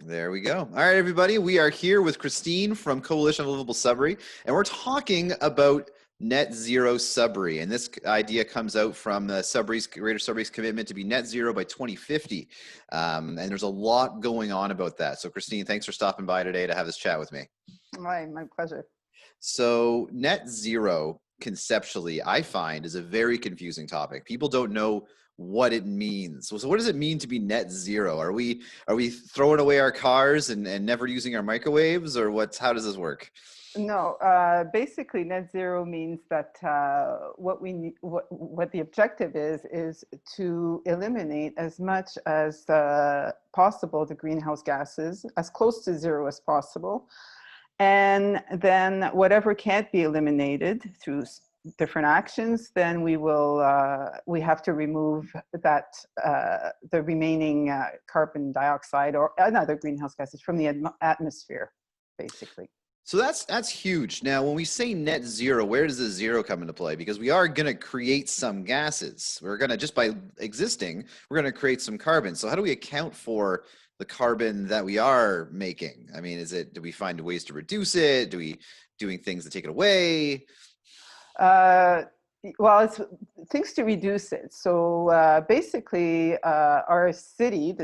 There we go. All right, everybody. We are here with Christine from Coalition of Liveable Sudbury, and we're talking about Net-Zero Sudbury. And this idea comes out from the Greater Sudbury's commitment to be net zero by 2050. And there's a lot going on about that. So Christine, thanks for stopping by today to have this chat with me. My pleasure. So net zero conceptually, I find, is a very confusing topic. People don't know what it means. So what does it mean to be net zero? Are we throwing away our cars and never using our microwaves, or how does this work? No, basically net zero means that what the objective is to eliminate as much as possible the greenhouse gases, as close to zero as possible. And then whatever can't be eliminated through different actions, then we have to remove that the remaining carbon dioxide or other greenhouse gases from the atmosphere, basically. So that's huge. Now, when we say net zero, where does the zero come into play? Because we are going to create some gases. We're going to, just by existing, we're going to create some carbon. So how do we account for the carbon that we are making? I mean, do we find ways to reduce it? Do we doing things to take it away? Well, it's things to reduce it. So basically, our city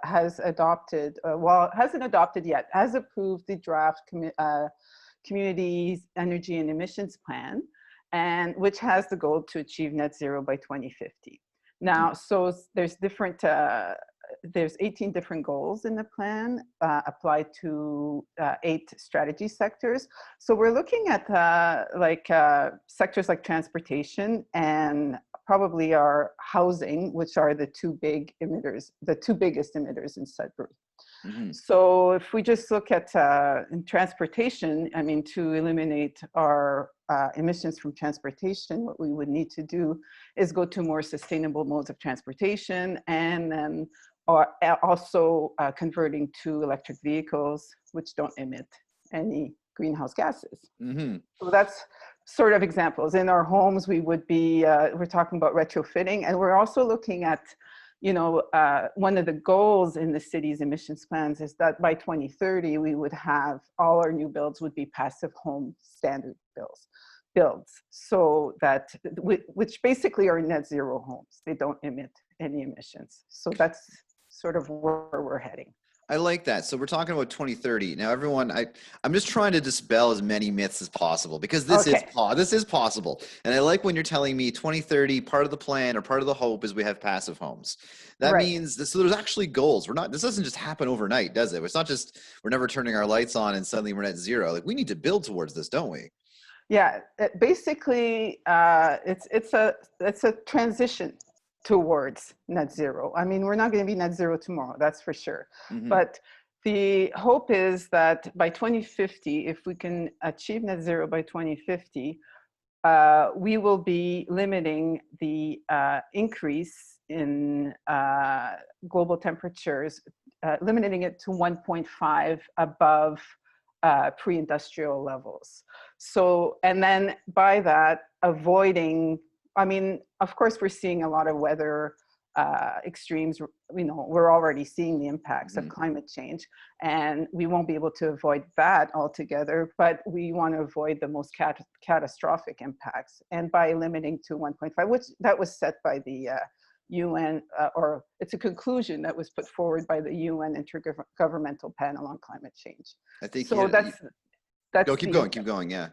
has adopted, well, hasn't adopted yet, has approved the draft Communities Energy and Emissions Plan, and which has the goal to achieve net zero by 2050. Now, so there's 18 different goals in the plan applied to 8 strategy sectors. So we're looking at sectors like transportation and probably our housing, which are the two biggest emitters in Sudbury. Mm-hmm. So if we just look at in transportation, I mean, to eliminate our emissions from transportation, what we would need to do is go to more sustainable modes of transportation, and then also converting to electric vehicles, which don't emit any greenhouse gases. Mm-hmm. So that's sort of examples. In our homes, we would be, we're talking about retrofitting, and we're also looking at, one of the goals in the city's emissions plans is that by 2030, we would have all our new builds would be passive home standard builds, so that, which basically are net zero homes. They don't emit any emissions. So that's sort of where we're heading. I like that. So we're talking about 2030. Now, everyone, I'm just trying to dispel as many myths as possible, because this is possible. And I like when you're telling me 2030, part of the plan or part of the hope is we have passive homes. That means, so there's actually goals. This doesn't just happen overnight, does it? It's not just, we're never turning our lights on and suddenly we're net zero. Like, we need to build towards this, don't we? Yeah, basically, it's a transition towards net zero. I mean, we're not going to be net zero tomorrow, that's for sure. Mm-hmm. But the hope is that by 2050, if we can achieve net zero by 2050, we will be limiting the increase in global temperatures, limiting it to 1.5 above pre-industrial levels. So, and then by that, avoiding, I mean, of course, we're seeing a lot of weather extremes. We're already seeing the impacts of climate change, and we won't be able to avoid that altogether, but we want to avoid the most catastrophic impacts. And by limiting to 1.5, which that was set by the UN, or it's a conclusion that was put forward by the UN Intergovernmental Panel on Climate Change. I think so. That's no, keep going. Yeah.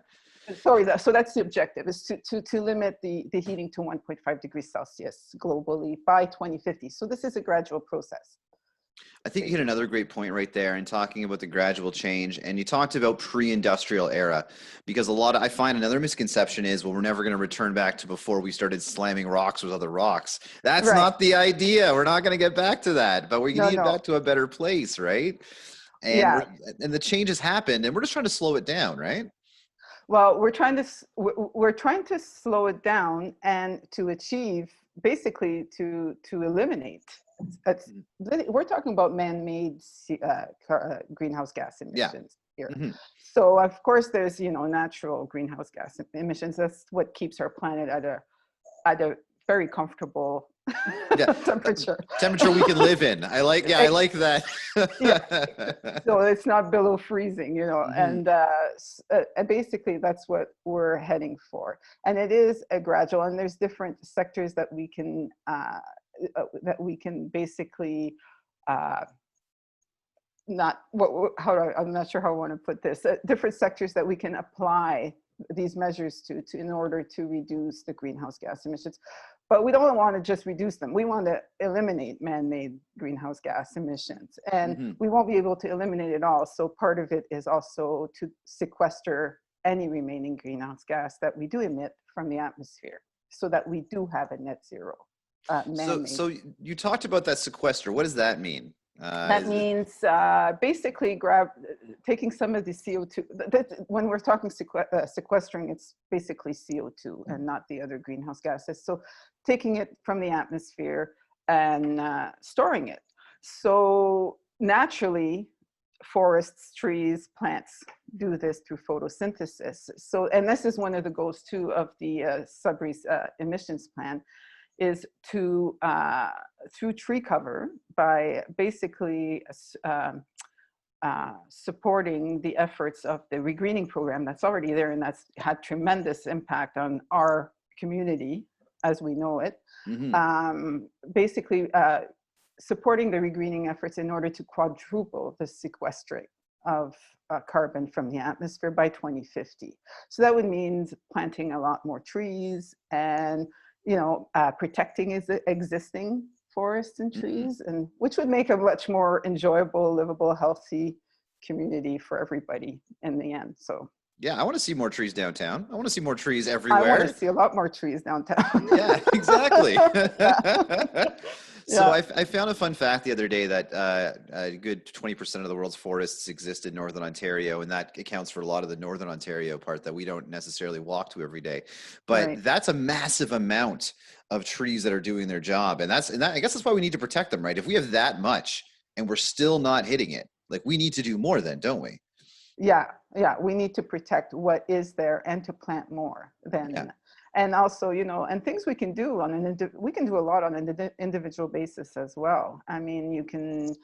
Sorry, so that's the objective, is to limit the heating to 1.5 degrees Celsius globally by 2050. So this is a gradual process. I think you hit another great point right there in talking about the gradual change. And you talked about pre-industrial era, because I find another misconception is, well, we're never going to return back to before we started slamming rocks with other rocks. That's not the idea. We're not going to get back to that, but we need back to a better place, right? And and the change has happened, and we're just trying to slow it down, right? Well, we're trying to slow it down, and to achieve, basically to eliminate. We're talking about man-made greenhouse gas emissions here. Mm-hmm. So of course there's natural greenhouse gas emissions. That's what keeps our planet at a very comfortable Yeah, temperature. temperature we can live in. I like, yeah, I like that. Yeah, so it's not below freezing, Hmm. and basically that's what we're heading for. And it is a gradual, and there's different sectors that we can basically uh, not I'm not sure how I want to put this. Different sectors that we can apply these measures to in order to reduce the greenhouse gas emissions. But we don't want to just reduce them. We want to eliminate man-made greenhouse gas emissions, and Hmm. we won't be able to eliminate it all. So part of it is also to sequester any remaining greenhouse gas that we do emit from the atmosphere, so that we do have a net zero So, man-made. so you talked about that sequester. What does that mean? That means basically taking some of the CO2. When we're talking sequestering, it's basically CO2 and not the other greenhouse gases. So taking it from the atmosphere and storing it. So naturally, forests, trees, plants do this through photosynthesis. So, and this is one of the goals too of the Sudbury's emissions plan, is to through tree cover, by basically supporting the efforts of the regreening program that's already there, and that's had tremendous impact on our community as we know it. hmm Basically supporting the regreening efforts in order to quadruple the sequestration of carbon from the atmosphere by 2050. So that would mean planting a lot more trees and protecting existing forests and hmm trees, and which would make a much more enjoyable, livable, healthy community for everybody in the end. So Yeah, I want to see more trees downtown. I want to see more trees I want to everywhere. see a lot more trees downtown. Yeah, exactly. Yeah, So yeah, I found a fun fact the other day that a good 20% of the world's forests exist in Northern Ontario, and that accounts for a lot of the Northern Ontario part that we don't necessarily walk to every day. But right. that's a massive amount of trees that are doing their job, and I guess that's why we need to protect them, right? If we have that much and we're still not hitting it, like we need to do more then, don't we? Yeah, yeah, we need to protect what is there and to plant more Yeah. than, and also, and things we can do on we can do a lot on an individual basis as well. I mean, you can,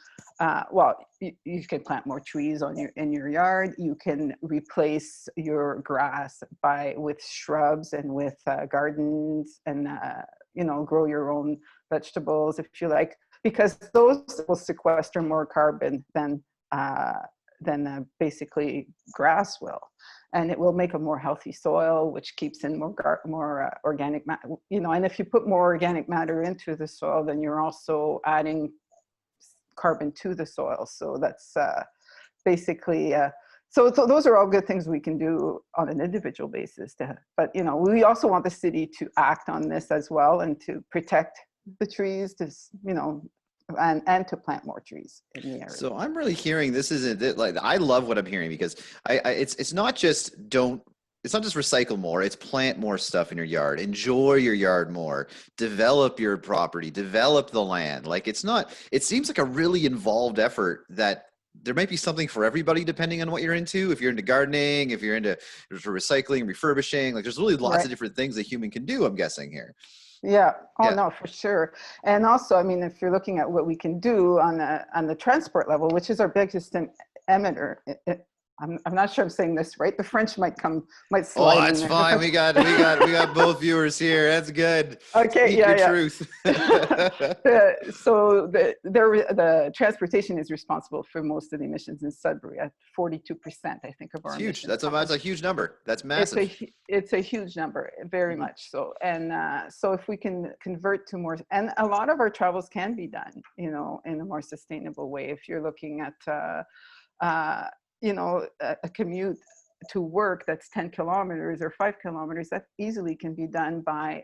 well, you can plant more trees in your yard. You can replace your grass with shrubs and with gardens, and grow your own vegetables if you like, because those will sequester more carbon than basically grass will, and it will make a more healthy soil, which keeps in more organic matter. And if you put more organic matter into the soil, then you're also adding carbon to the soil. So that's basically. So those are all good things we can do on an individual basis. But we also want the city to act on this as well, and to protect the trees, and to plant more trees in the area. So I'm really hearing this isn't it, like I love what I'm hearing because it's not just don't it's not just recycle more, it's plant more stuff in your yard, enjoy your yard more, develop your property, develop the land. Like it seems like a really involved effort that there might be something for everybody depending on what you're into. If you're into gardening, if you're into recycling, refurbishing, like there's really lots Right. of different things a human can do, I'm guessing here. Yeah. Oh Yeah. no, for sure. And also, I mean, if you're looking at what we can do on the transport level, which is our biggest emitter, I'm not sure I'm saying this right. The French might Oh, slide in that's there. The fine. French. We got both viewers here. That's good. Okay. Speak your Yeah. truth. Yeah. The transportation is responsible for most of the emissions in Sudbury. At 42%, I think, of It's our huge. emissions come That's from. a huge number. That's It's massive. a huge number, very Mhm. much so. And so if we can convert to more, and a lot of our travels can be done, in a more sustainable way. If you're looking at, a commute to work that's 10 kilometers or 5 kilometers, that easily can be done by,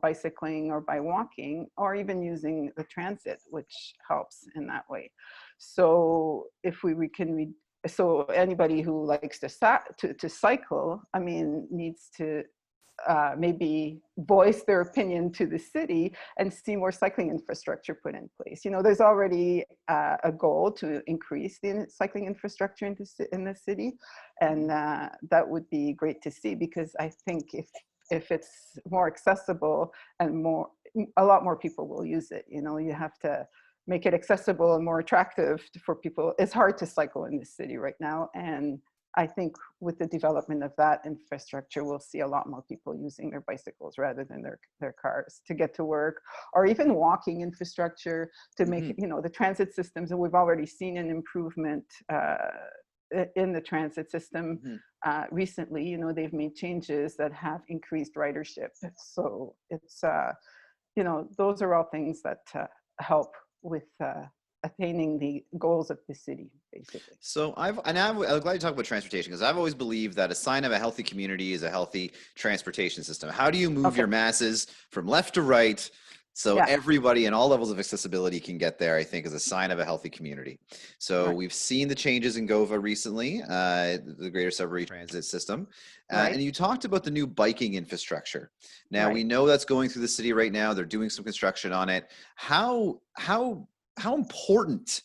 bicycling or by walking, or even using the transit, which helps in that way. So if we can so anybody who likes to cycle, I mean, needs to maybe voice their opinion to the city and see more cycling infrastructure put in place. There's already a goal to increase the cycling infrastructure in the city, and that would be great to see, because I think if it's more accessible and more, a lot more people will use it. You know, you have to make it accessible and more attractive for people. It's hard to cycle in this city right now. And I think with the development of that infrastructure, we'll see a lot more people using their bicycles rather than their cars to get to work, or even walking infrastructure to make, you know, the transit systems. And we've already seen an improvement in the transit system recently. You know, they've made changes that have increased ridership. So it's, you know, those are all things that help with attaining the goals of the city, basically. So I'm glad you talk about transportation, because I've always believed that a sign of a healthy community is a healthy transportation system. How do you move your masses from left to right so everybody in all levels of accessibility can get there, I think, is a sign of a healthy community. So we've seen the changes in GOVA recently, the Greater Sudbury Transit System. And you talked about the new biking infrastructure. Now, we know that's going through the city right now. They're doing some construction on it. How important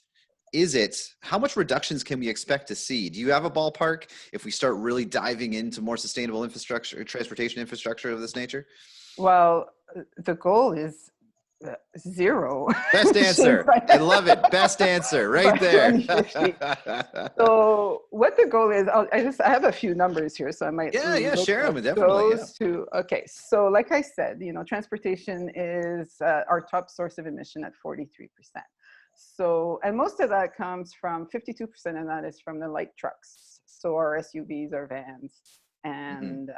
is it? How much reductions can we expect to see? Do you have a ballpark if we start really diving into more sustainable infrastructure, transportation infrastructure of this nature? Well, the goal is zero. Best answer. I love it. Best answer right there. 2050. So what the goal is, I have a few numbers here, so I might share them definitely. Okay, so like I said, you know, transportation is our top source of emission at 43%. So, and most of that comes from 52% of that is from the light trucks. So our SUVs, our vans, and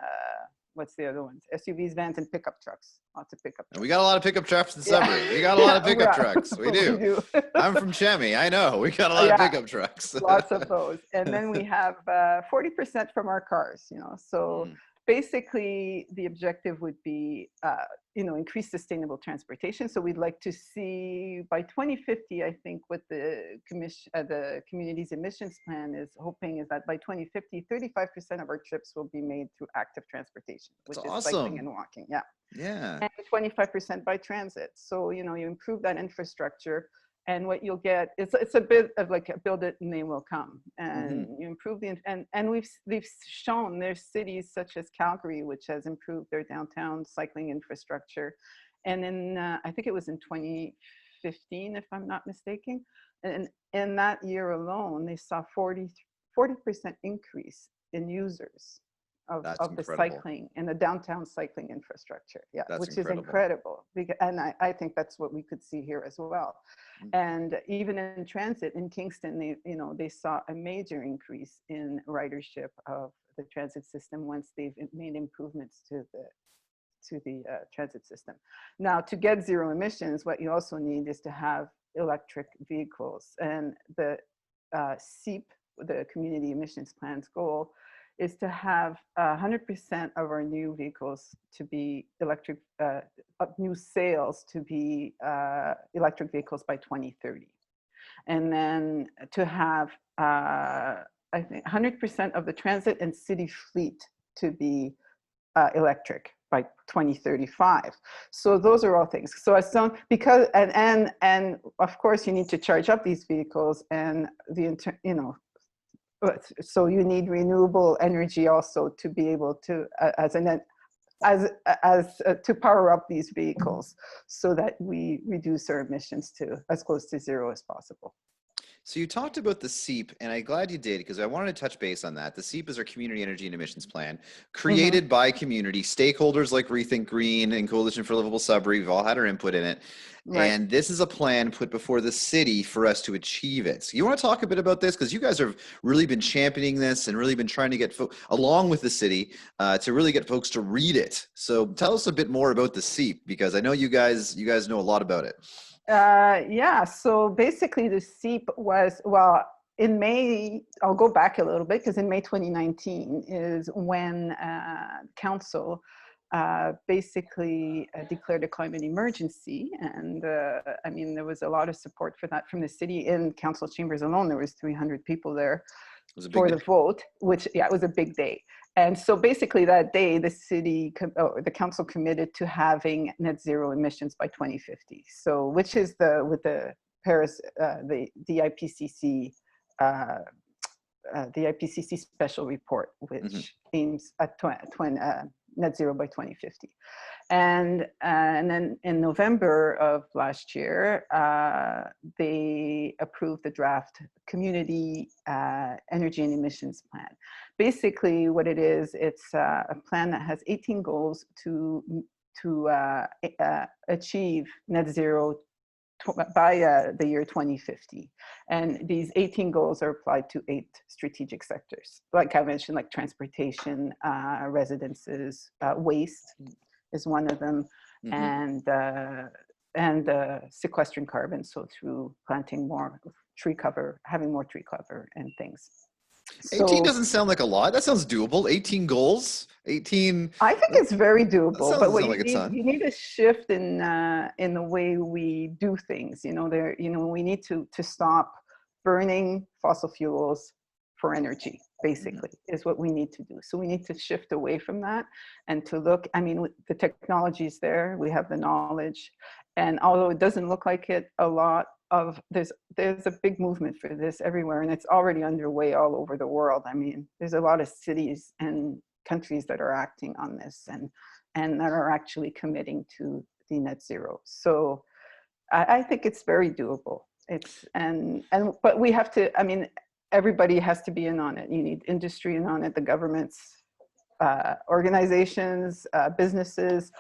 what's the other ones? SUVs, vans, and pickup trucks. Lots of pickup trucks. We got a lot of pickup trucks in Sudbury. We got a lot of pickup trucks. We do. I'm from Chemmy. I know. We got a lot of pickup trucks. Lots of those. And then we have 40% from our cars, you know. So basically the objective would be, you know, increase sustainable transportation. So we'd like to see by 2050, I think what the community's emissions plan is hoping is that by 2050, 35% of our trips will be made through active transportation, which is cycling and walking. And 25% by transit. So, you know, you improve that infrastructure, and what you'll get is it's a bit of like a build it and they will come, and you improve and we've shown there's cities such as Calgary which has improved their downtown cycling infrastructure, and in I think it was in 2015 if I'm not mistaken, and in that year alone they saw 40% increase in users of the cycling and the downtown cycling infrastructure, which is incredible. And I think that's what we could see here as well. And even in transit in Kingston, they saw a major increase in ridership of the transit system once they've made improvements to the transit system. Now, to get zero emissions, what you also need is to have electric vehicles, and the SEEP, the Community Emissions Plan's goal, is to have 100% of our new vehicles to be electric, new sales to be electric vehicles by 2030. And then to have, I think, 100% of the transit and city fleet to be electric by 2035. So those are all things. So as some, because, and of course you need to charge up these vehicles, and so you need renewable energy also to be able to, to power up these vehicles so that we reduce our emissions to as close to zero as possible. So you talked about the SEEP, and I'm glad you did, because I wanted to touch base on that. The SEEP is our Community Energy and Emissions Plan, created by community stakeholders like Rethink Green and Coalition for Liveable Sudbury. We've all had our input in it. And this is a plan put before the city for us to achieve it. So you want to talk a bit about this? Because you guys have really been championing this and really been trying to get, along with the city, to really get folks to read it. So tell us a bit more about the SEEP, because I know you guys know a lot about it. So basically the SEEP was, well, in May, I'll go back a little bit, because in May 2019 is when council basically declared a climate emergency. And I mean, there was a lot of support for that from the city. In council chambers alone, there was 300 people there for the vote, which, it was a big day. And so basically that day, the council committed to having net zero emissions by 2050. So, which is with the Paris, the IPCC special report, which aims at net zero by 2050. And then in November of last year, they approved the draft community energy and emissions plan. Basically, what it is, it's a plan that has 18 goals to achieve net zero by the year 2050. And these 18 goals are applied to 8 strategic sectors. Like I mentioned, like transportation, residences, waste is one of them, and sequestering carbon, so through planting more tree cover, having more tree cover and things. 18 So doesn't sound like a lot. That sounds doable. 18 goals, 18. I think it's very That doable, but doesn't what sound like a ton. you need a shift in the way we do things. We need to stop burning fossil fuels for energy, basically, is what we need to do. So we need to shift away from that and to look, I mean, the technology is there, we have the knowledge, and although it doesn't look like it a lot, there's a big movement for this everywhere, and it's already underway all over the world. I mean, there's a lot of cities and countries that are acting on this and that are actually committing to the net zero. So I think it's very doable. But we have to, I mean, everybody has to be in on it. You need industry in on it, the governments, organizations, businesses,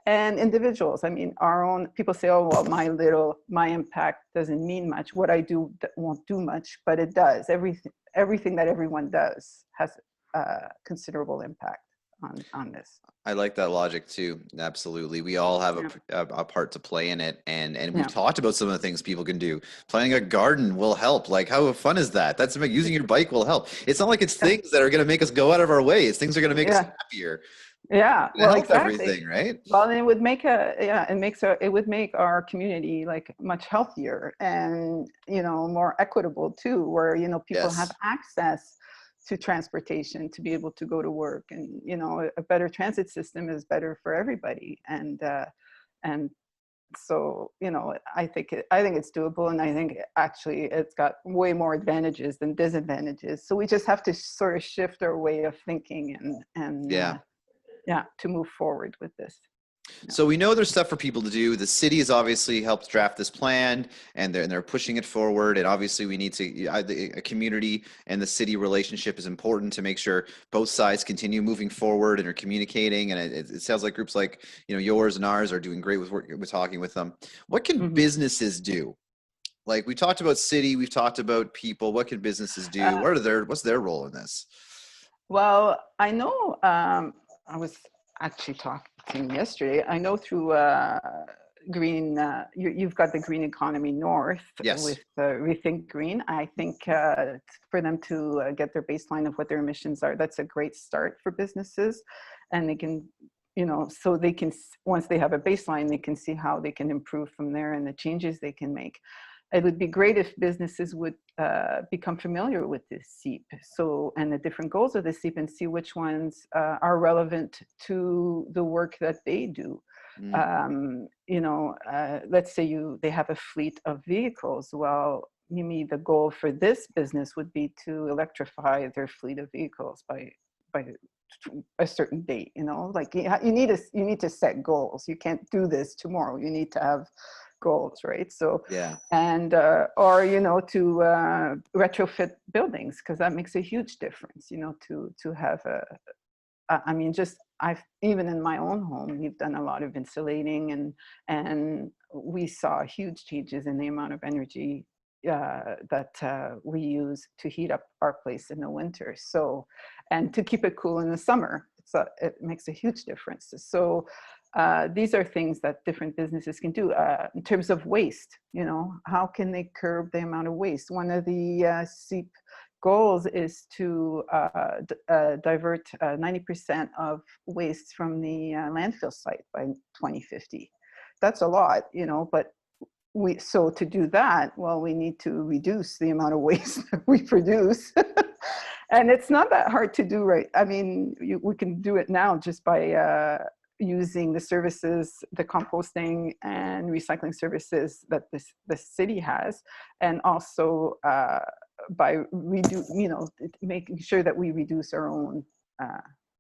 and individuals. I mean, our own people say, oh, well, my impact doesn't mean much. What I do won't do much, but it does. Everything that everyone does has considerable impact on this. I like that logic too. Absolutely. We all have a part to play in it. And we've talked about some of the things people can do. Planting a garden will help. Like, how fun is that? That's using your bike will help. It's not like it's things that are going to make us go out of our way. It's things that are going to make us happier. Yeah, well, exactly. Everything, right? Well, and it would make it would make our community like much healthier and, more equitable too, where, people have access to transportation to be able to go to work, and, a better transit system is better for everybody. And so, I think it's doable, and I think actually it's got way more advantages than disadvantages. So we just have to sort of shift our way of thinking and to move forward with this. So we know there's stuff for people to do. The city has obviously helped draft this plan, and they're pushing it forward. And obviously, we need to a community and the city relationship is important to make sure both sides continue moving forward and are communicating. And it sounds like groups like yours and ours are doing great with talking with them. What can businesses do? Like, we talked about city, we've talked about people. What can businesses do? What's their role in this? Well, I know. I was actually talking yesterday. I know through Green, you've got the Green Economy North with Rethink Green. I think for them to get their baseline of what their emissions are, that's a great start for businesses. And they can, so they can, once they have a baseline, they can see how they can improve from there and the changes they can make. It would be great if businesses would become familiar with this SEEP, and the different goals of the SEEP, and see which ones are relevant to the work that they do. Let's say they have a fleet of vehicles. Well, maybe the goal for this business would be to electrify their fleet of vehicles by a certain date. Like you need to set goals. You can't do this tomorrow. You need to have goals, right? So and or to retrofit buildings, because that makes a huge difference. To have even in my own home, we've done a lot of insulating, and we saw huge changes in the amount of energy that we use to heat up our place in the winter. So, and to keep it cool in the summer, it makes a huge difference. So these are things that different businesses can do. In terms of waste, how can they curb the amount of waste? One of the SEEP goals is to divert 90% of waste from the landfill site by 2050. That's a lot, but to do that, well, we need to reduce the amount of waste that we produce. And it's not that hard to do, right? I mean, we can do it now just by using the services, the composting and recycling services that the city has, and also by making sure that we reduce our own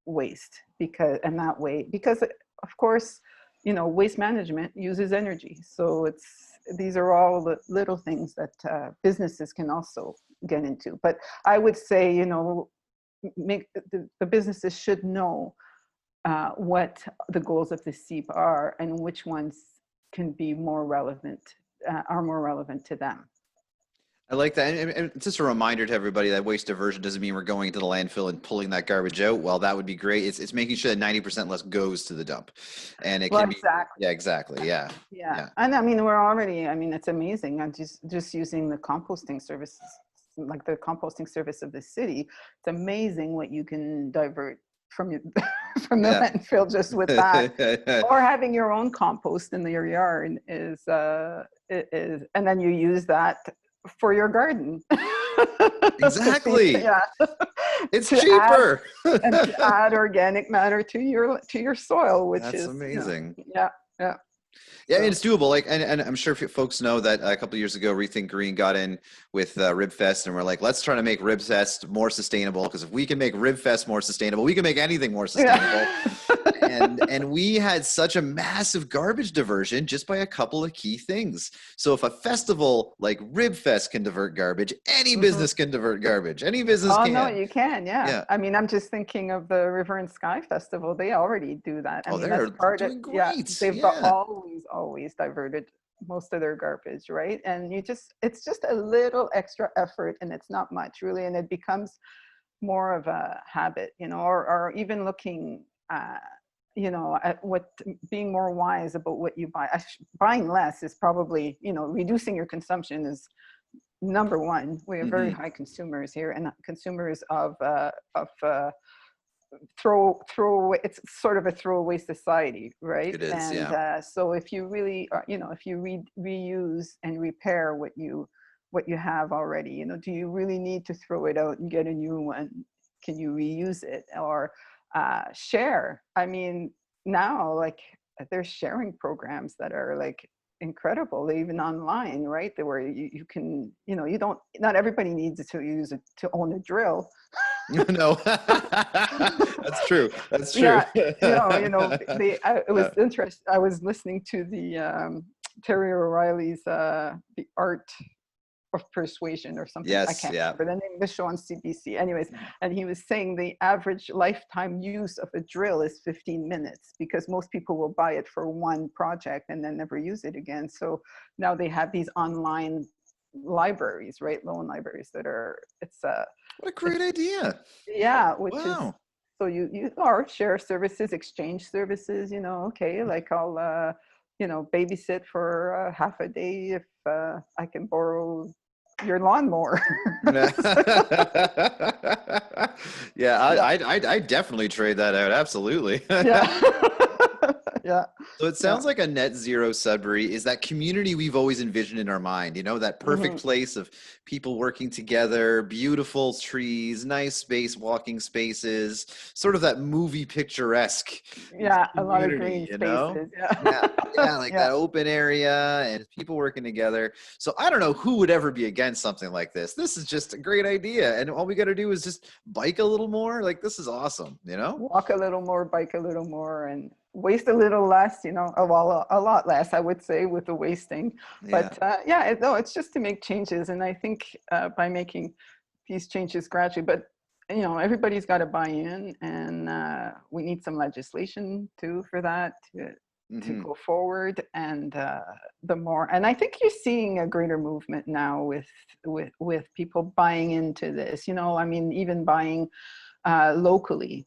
waste, because of course, waste management uses energy. So these are all the little things that businesses can also get into. But I would say, make the businesses should know what the goals of the SEEP are and which ones can be more relevant, are more relevant to them. I like that. And just a reminder to everybody that waste diversion doesn't mean we're going to the landfill and pulling that garbage out. Well, that would be great. It's making sure that 90% less goes to the dump. And it Well, can be, exactly. yeah, exactly. Yeah. Yeah. And I mean, we're already, I mean, it's amazing. I'm just using the composting services, like the composting service of the city. It's amazing what you can divert from from the landfill just with that. Or having your own compost in your yard is, and then you use that for your garden. Exactly. Yeah. It's cheaper. And to add organic matter to your soil, which That's is amazing. yeah. Yeah, So. it's doable. Like, and I'm sure folks know that a couple of years ago, Rethink Green got in with RibFest, and we're like, let's try to make RibFest more sustainable, because if we can make RibFest more sustainable, we can make anything more sustainable. Yeah. And we had such a massive garbage diversion just by a couple of key things. So if a festival like RibFest can divert garbage, any business can divert garbage. Any business can. Oh no, you can. Yeah. I mean, I'm just thinking of the River and Sky Festival. They already do that. I mean, they're that's part doing of, great. yeah. They've always diverted most of their garbage, right? And it's just a little extra effort, and it's not much really, and it becomes more of a habit, or even looking at being more wise about what you buy. Buying less is probably, reducing your consumption is number one. We are very high consumers here, and consumers of throw away. It's sort of a throwaway society, right? It is, and yeah. So if you really if you reuse and repair what you have already, do you really need to throw it out and get a new one? Can you reuse it, or share? I mean, now, like, there's sharing programs that are like incredible, even online, right? Where you can, not everybody needs to own a drill. No, that's true. That's true. Yeah, it was interesting. I was listening to the Terry O'Reilly's The Art of Persuasion or something. I can't remember the name of the show on CBC. Anyways, and he was saying the average lifetime use of a drill is 15 minutes, because most people will buy it for one project and then never use it again. So now they have these online libraries, right? Loan libraries that are, what a great idea. Yeah, which is, so you or share services, exchange services, okay, like I'll babysit for half a day if I can borrow your lawnmower. Yeah, I definitely trade that out. Absolutely. Yeah. Yeah. So it sounds like a Net Zero Sudbury is that community we've always envisioned in our mind, that perfect place of people working together, beautiful trees, nice space, walking spaces, sort of that movie picturesque. Yeah, a lot of green spaces. Yeah, like that open area and people working together. So I don't know who would ever be against something like this. This is just a great idea. And all we got to do is just bike a little more. Like, this is awesome, Walk a little more, bike a little more, and waste a little less, a lot less, I would say, with the wasting. But it's just to make changes. And I think by making these changes gradually, but everybody's got to buy in, and we need some legislation too for that to go forward. And and I think you're seeing a greater movement now with people buying into this, I mean, even buying locally.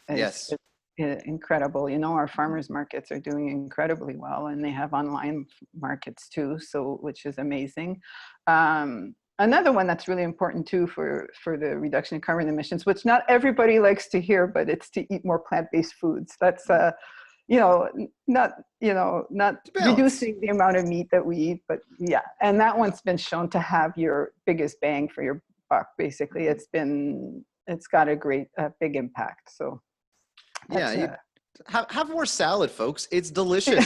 Yes. Incredible. Our farmers markets are doing incredibly well, and they have online markets too, so which is amazing. Another one that's really important too for the reduction in carbon emissions, which not everybody likes to hear, but it's to eat more plant-based foods. That's not reducing the amount of meat that we eat, but and that one's been shown to have your biggest bang for your buck. Basically, it's got a great big impact. So have more salad, folks. It's delicious.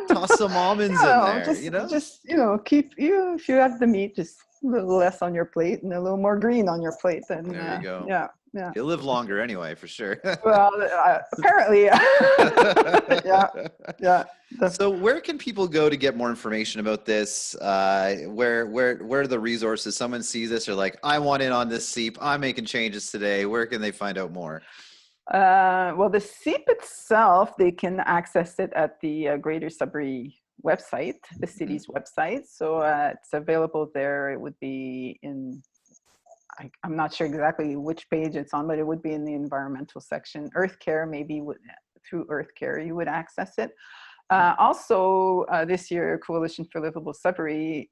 Toss some almonds in there. Just keep if you have the meat, just a little less on your plate and a little more green on your plate. Then there you go. Yeah, Yeah. You'll live longer anyway, for sure. Well, apparently, yeah, yeah. So where can people go to get more information about this? Where are the resources? Someone sees this, or like, I want in on this SEEP. I'm making changes today. Where can they find out more? Well, the SEEP itself, they can access it at the Greater Sudbury website, the city's website. So it's available there. It would be in, I'm not sure exactly which page it's on, but it would be in the environmental section. Earth Care, maybe through Earth Care, you would access it. Also, this year, Coalition for Liveable Sudbury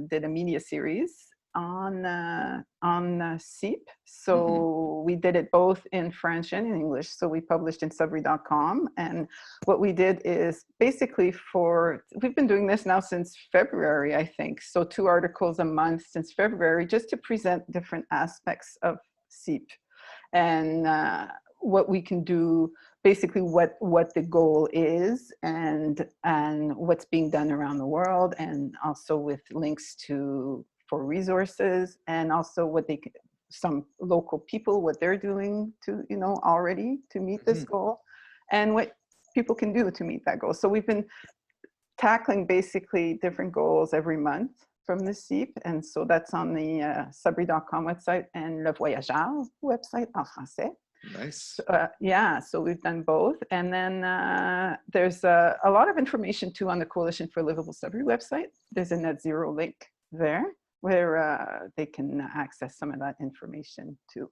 did a media series on SEEP. So we did it both in French and in English. So we published in Sudbury.com. And what we did is basically we've been doing this now since February, I think. So 2 articles a month since February, just to present different aspects of SEEP and what we can do, basically what the goal is and what's being done around the world, and also with links for resources, and also what some local people, what they're doing to, already to meet this goal, and what people can do to meet that goal. So we've been tackling basically different goals every month from the SEEP, and so that's on the Sudbury.com website and Le Voyageur website en français. Nice. Yeah, so we've done both. And then there's a lot of information too on the Coalition for Liveable Sudbury website. There's a NetZero link there where they can access some of that information too.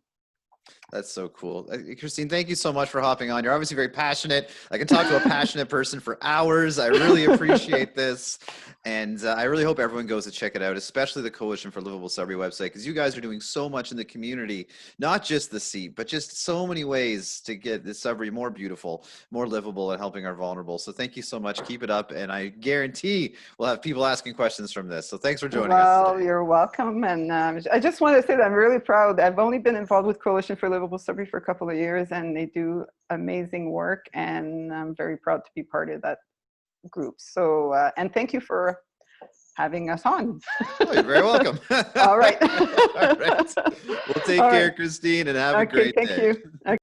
That's so cool. Christine, thank you so much for hopping on. You're obviously very passionate. I can talk to a passionate person for hours. I really appreciate this. And I really hope everyone goes to check it out, especially the Coalition for Liveable Sudbury website, because you guys are doing so much in the community, not just the SEEP, but just so many ways to get the Sudbury more beautiful, more livable, and helping our vulnerable. So thank you so much. Keep it up. And I guarantee we'll have people asking questions from this. So thanks for joining us today. Well, you're welcome. And I just want to say that I'm really proud. I've only been involved with Coalition for Liveable Sudbury for a couple of years, and they do amazing work, and I'm very proud to be part of that group. So, and thank you for having us on. Oh, you're very welcome. All right. All right. Well, take care, Christine, and have a great day. Thank you.